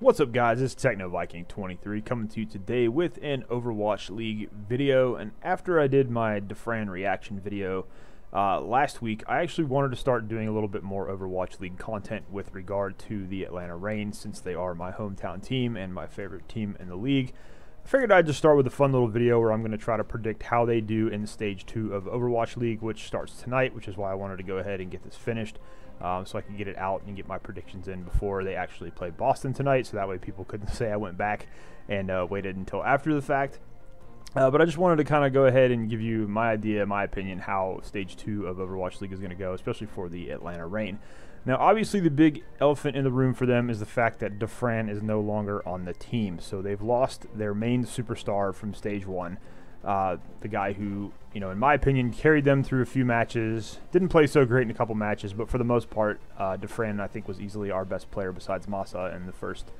What's up, guys? It's Techno Viking 23 coming to you today with an Overwatch League video. And after I did my Dafran reaction video last week, I actually wanted to start doing a little bit more Overwatch League content with regard to the Atlanta Reign, since they are my hometown team and my favorite team in the league. I figured I'd just start with a fun little video where I'm going to try to predict how they do in Stage 2 of Overwatch League, which starts tonight, which is why I wanted to go ahead and get this finished. So I can get it out and get my predictions in before they actually play Boston tonight, so that way people couldn't say I went back and waited until after the fact. But I just wanted to kind of go ahead and give you my idea, my opinion, how Stage 2 of Overwatch League is going to go, especially for the Atlanta Reign. Now, obviously, the big elephant in the room for them is the fact that Dafran is no longer on the team. So they've lost their main superstar from Stage 1. The guy who, in my opinion, carried them through a few matches. Didn't play so great in a couple matches, but for the most part, Dafran, I think, was easily our best player besides Masa in the first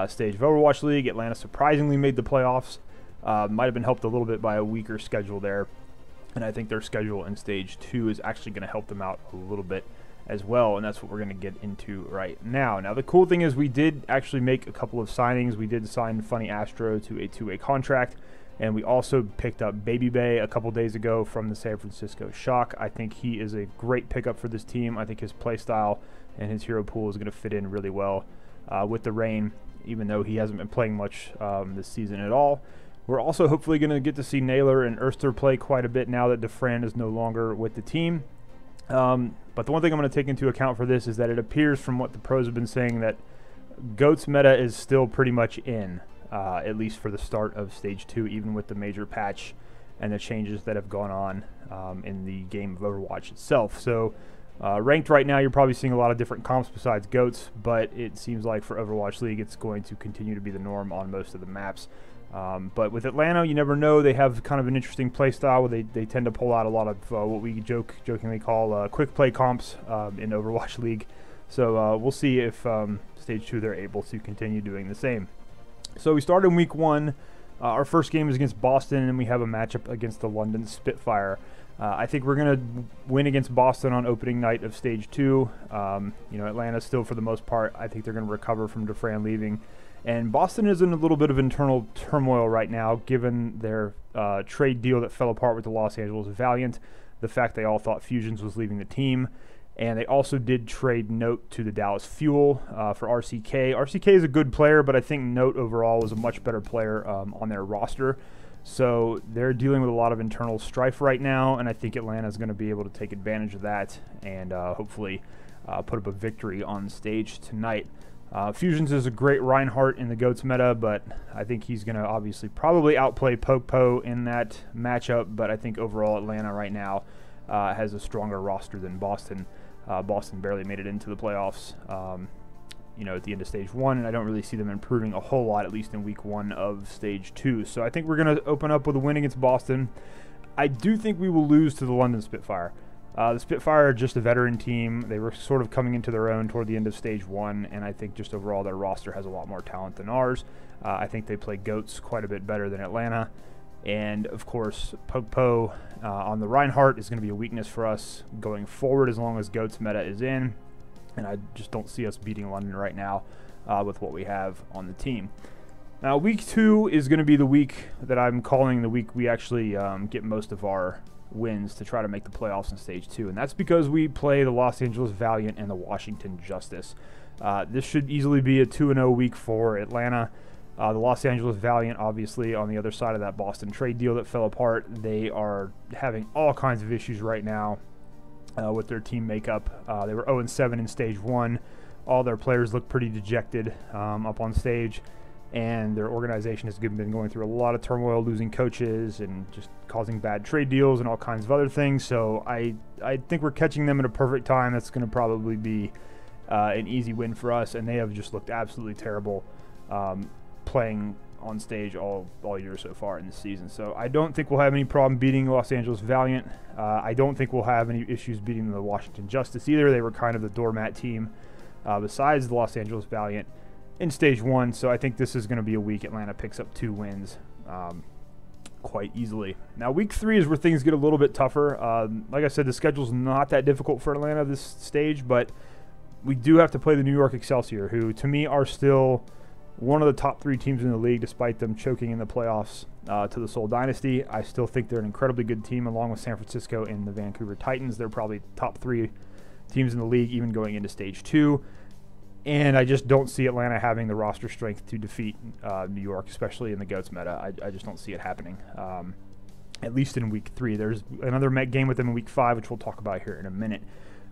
stage of Overwatch League. Atlanta surprisingly made the playoffs. Might have been helped a little bit by a weaker schedule there. And I think their schedule in Stage 2 is actually going to help them out a little bit as well, and that's what we're going to get into right now. Now, the cool thing is we did actually make a couple of signings. We did sign Funny Astro to a two-way contract. And we also picked up Babybay a couple days ago from the San Francisco Shock. I think he is a great pickup for this team. I think his playstyle and his hero pool is going to fit in really well with the Reign, even though he hasn't been playing much this season at all. We're also hopefully going to get to see Naylor and Erster play quite a bit now that Dafran is no longer with the team. But the one thing I'm going to take into account for this is that it appears from what the pros have been saying that GOAT's meta is still pretty much in. At least for the start of Stage 2, even with the major patch and the changes that have gone on in the game of Overwatch itself. So, ranked right now, you're probably seeing a lot of different comps besides GOATs, but it seems like for Overwatch League, it's going to continue to be the norm on most of the maps. But with Atlanta, you never know. They have kind of an interesting play style where they tend to pull out a lot of what we jokingly call quick play comps in Overwatch League. So we'll see if Stage 2 they're able to continue doing the same. So we start in week 1. Our first game is against Boston, and we have a matchup against the London Spitfire. I think we're going to win against Boston on opening night of Stage 2. Atlanta still, for the most part, I think they're going to recover from Dafran leaving. And Boston is in a little bit of internal turmoil right now, given their trade deal that fell apart with the Los Angeles Valiant, the fact they all thought Fusions was leaving the team. And they also did trade Note to the Dallas Fuel for RCK. RCK is a good player, but I think Note overall was a much better player on their roster. So they're dealing with a lot of internal strife right now, and I think Atlanta is going to be able to take advantage of that and hopefully put up a victory on stage tonight. Fusions is a great Reinhardt in the GOATS meta, but I think he's going to obviously probably outplay Popo in that matchup, but I think overall Atlanta right now has a stronger roster than Boston. Boston barely made it into the playoffs, at the end of Stage 1, and I don't really see them improving a whole lot, at least in week 1 of Stage 2. So I think we're going to open up with a win against Boston. I do think we will lose to the London Spitfire. The Spitfire are just a veteran team. They were sort of coming into their own toward the end of Stage 1, and I think just overall their roster has a lot more talent than ours. I think they play GOATs quite a bit better than Atlanta. And, of course, Popo on the Reinhardt is going to be a weakness for us going forward as long as GOAT's meta is in. And I just don't see us beating London right now with what we have on the team. Now, week 2 is going to be the week that I'm calling the week we actually get most of our wins to try to make the playoffs in Stage 2. And that's because we play the Los Angeles Valiant and the Washington Justice. This should easily be a 2-0 week for Atlanta. The Los Angeles Valiant, obviously, on the other side of that Boston trade deal that fell apart, they are having all kinds of issues right now with their team makeup. They were 0-7 in Stage 1. All their players look pretty dejected up on stage, and their organization has been going through a lot of turmoil, losing coaches and just causing bad trade deals and all kinds of other things. So I think we're catching them at a perfect time. That's going to probably be an easy win for us, and they have just looked absolutely terrible playing on stage all year so far in the season. So I don't think we'll have any problem beating Los Angeles Valiant. I don't think we'll have any issues beating the Washington Justice either. They were kind of the doormat team besides the Los Angeles Valiant in Stage 1. So I think this is going to be a week Atlanta picks up 2 wins quite easily. Now, week 3 is where things get a little bit tougher. Like I said, the schedule's not that difficult for Atlanta this stage, but we do have to play the New York Excelsior, who to me are still one of the top 3 teams in the league, despite them choking in the playoffs to the Seoul Dynasty. I still think they're an incredibly good team, along with San Francisco and the Vancouver Titans. They're probably top 3 teams in the league, even going into Stage 2. And I just don't see Atlanta having the roster strength to defeat New York, especially in the GOATS meta. I just don't see it happening, at least in Week 3. There's another game with them in Week 5, which we'll talk about here in a minute.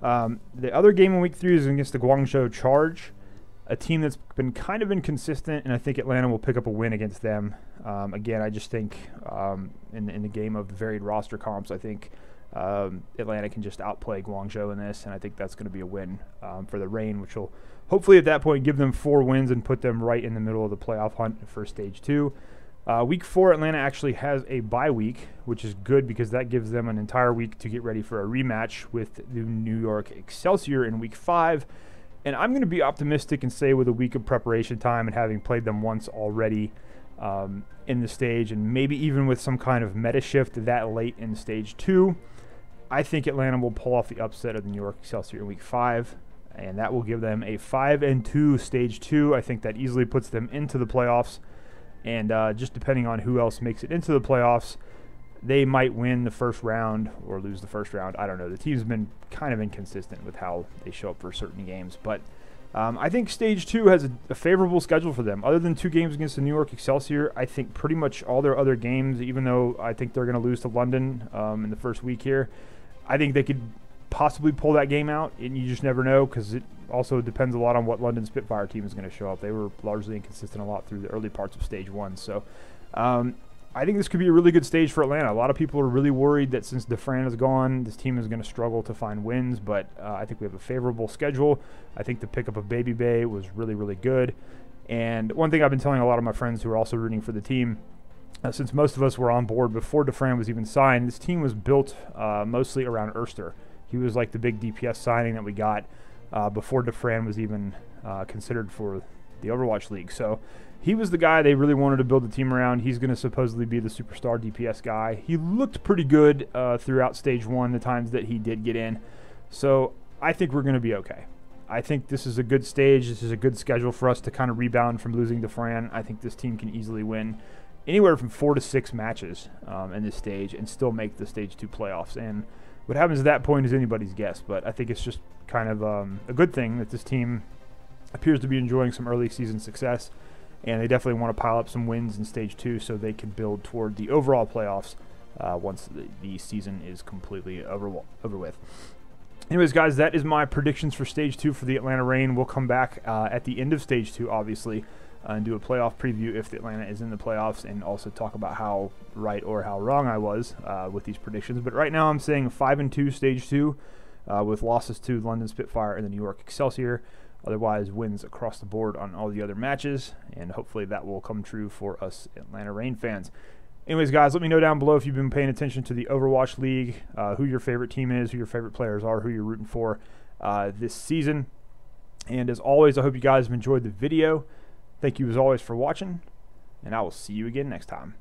The other game in Week 3 is against the Guangzhou Charge, a team that's been kind of inconsistent, and I think Atlanta will pick up a win against them. Again, I just think in the game of the varied roster comps, I think Atlanta can just outplay Guangzhou in this, and I think that's going to be a win for the Reign, which will hopefully at that point give them 4 wins and put them right in the middle of the playoff hunt for Stage 2. Week 4, Atlanta actually has a bye week, which is good because that gives them an entire week to get ready for a rematch with the New York Excelsior in Week 5. And I'm going to be optimistic and say with a week of preparation time and having played them once already in the stage, and maybe even with some kind of meta shift that late in Stage 2, I think Atlanta will pull off the upset of the New York Excelsior in Week 5. And that will give them a 5-2 Stage 2. I think that easily puts them into the playoffs. And just depending on who else makes it into the playoffs, they might win the first round or lose the first round. I don't know. The team's been kind of inconsistent with how they show up for certain games. But I think Stage 2 has a favorable schedule for them. Other than 2 games against the New York Excelsior, I think pretty much all their other games, even though I think they're going to lose to London in the first week here, I think they could possibly pull that game out, and you just never know because it also depends a lot on what London Spitfire team is going to show up. They were largely inconsistent a lot through the early parts of Stage 1. So I think this could be a really good stage for Atlanta. A lot of people are really worried that since Dafran is gone, this team is going to struggle to find wins, but I think we have a favorable schedule. I think the pickup of Babybay was really, really good. And one thing I've been telling a lot of my friends who are also rooting for the team, since most of us were on board before Dafran was even signed, this team was built mostly around Erster. He was like the big DPS signing that we got before Dafran was even considered for the Overwatch League. So he was the guy they really wanted to build the team around. He's going to supposedly be the superstar DPS guy. He looked pretty good throughout Stage 1, the times that he did get in. So I think we're going to be okay. I think this is a good stage. This is a good schedule for us to kind of rebound from losing Dafran. I think this team can easily win anywhere from 4 to 6 matches in this stage and still make the Stage 2 playoffs. And what happens at that point is anybody's guess, but I think it's just kind of a good thing that this team appears to be enjoying some early season success, and they definitely want to pile up some wins in Stage 2 so they can build toward the overall playoffs once the season is completely over with. Anyways, guys, that is my predictions for Stage 2 for the Atlanta Reign. We'll come back at the end of Stage 2, obviously, and do a playoff preview if the Atlanta is in the playoffs, and also talk about how right or how wrong I was with these predictions. But right now I'm saying 5-2 Stage 2 with losses to London Spitfire and the New York Excelsior. Otherwise, wins across the board on all the other matches, and hopefully that will come true for us Atlanta Reign fans. Anyways, guys, let me know down below if you've been paying attention to the Overwatch League, who your favorite team is, who your favorite players are, who you're rooting for this season. And as always, I hope you guys have enjoyed the video. Thank you as always for watching, and I will see you again next time.